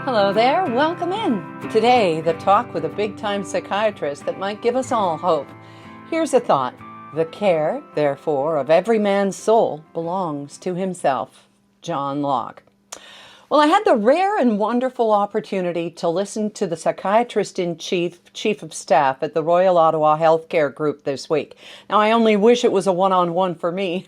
Hello there, welcome in. Today, the talk with a big-time psychiatrist that might give us all hope. Here's a thought. The care, therefore, of every man's soul belongs to himself. John Locke. Well, I had the rare and wonderful opportunity to listen to the psychiatrist-in-chief, chief of staff at the Royal Ottawa Healthcare Group this week. Now, I only wish it was a one-on-one for me.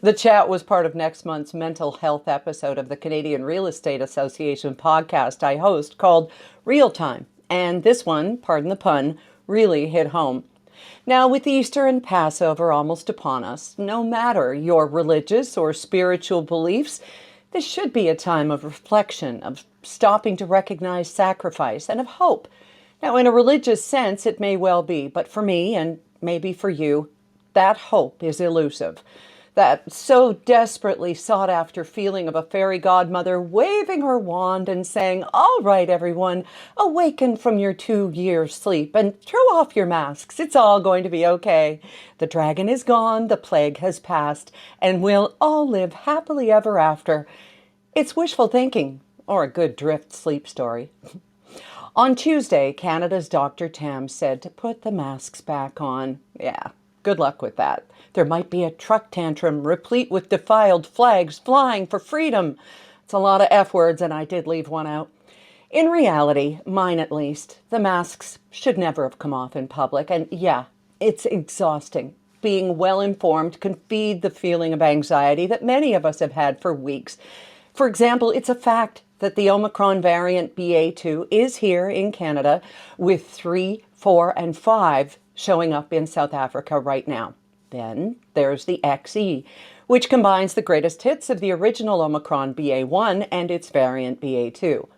The chat was part of next month's mental health episode of the Canadian Real Estate Association podcast I host called Real Time. And this one, pardon the pun, really hit home. Now, with Easter and Passover almost upon us, no matter your religious or spiritual beliefs, this should be a time of reflection, of stopping to recognize sacrifice, and of hope. Now, in a religious sense, it may well be, but for me, and maybe for you, that hope is elusive. That so desperately sought-after feeling of a fairy godmother waving her wand and saying, "All right, everyone, awaken from your 2-year sleep and throw off your masks. It's all going to be okay. The dragon is gone, the plague has passed, and we'll all live happily ever after." It's wishful thinking, or a good drift sleep story. On Tuesday, Canada's Dr. Tam said to put the masks back on. Yeah, good luck with that. There might be a truck tantrum replete with defiled flags flying for freedom. It's a lot of F words, and I did leave one out. In reality, mine at least, the masks should never have come off in public. And yeah, it's exhausting. Being well informed can feed the feeling of anxiety that many of us have had for weeks. For example, it's a fact that the Omicron variant BA2 is here in Canada with 3, 4, and 5 showing up in South Africa right now. Then there's the XE, which combines the greatest hits of the original Omicron BA1 and its variant BA2.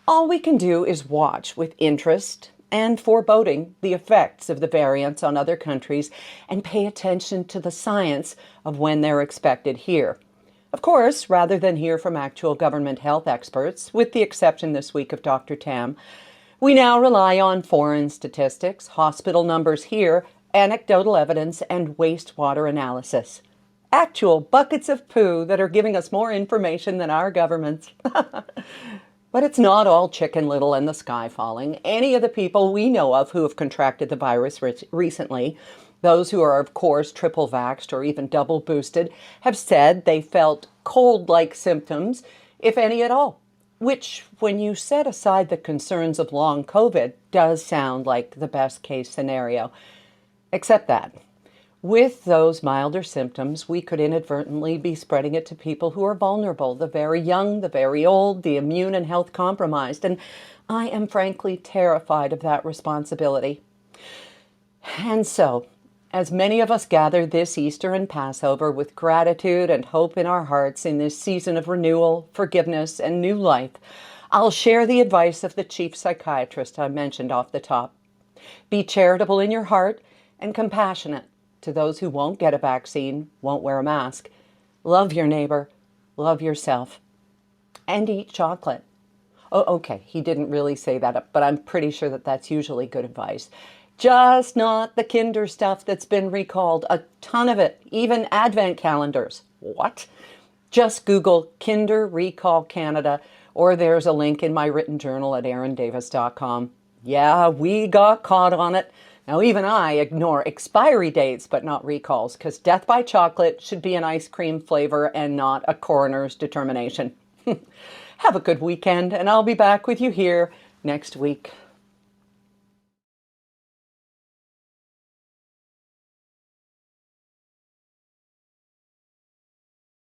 All we can do is watch with interest and foreboding the effects of the variants on other countries and pay attention to the science of when they're expected here. Of course, rather than hear from actual government health experts, with the exception this week of Dr. Tam, we now rely on foreign statistics, hospital numbers here, anecdotal evidence, and wastewater analysis. Actual buckets of poo that are giving us more information than our governments. But it's not all Chicken Little and the sky falling. Any of the people we know of who have contracted the virus recently, those who are, of course, triple vaxxed or even double boosted, have said they felt cold-like symptoms, if any at all, which, when you set aside the concerns of long COVID, does sound like the best-case scenario. Except that, with those milder symptoms, we could inadvertently be spreading it to people who are vulnerable, the very young, the very old, the immune and health compromised, and I am frankly terrified of that responsibility. And so, as many of us gather this Easter and Passover with gratitude and hope in our hearts in this season of renewal, forgiveness, and new life, I'll share the advice of the chief psychiatrist I mentioned off the top. Be charitable in your heart and compassionate to those who won't get a vaccine, won't wear a mask. Love your neighbor, love yourself, and eat chocolate. Oh, okay, he didn't really say that, but I'm pretty sure that that's usually good advice. Just not the Kinder stuff that's been recalled, a ton of it, even advent calendars. What? Just Google Kinder Recall Canada, or there's a link in my written journal at erindavis.com. Yeah, we got caught on it. Now, even I ignore expiry dates, but not recalls, because death by chocolate should be an ice cream flavor and not a coroner's determination. Have a good weekend, and I'll be back with you here next week.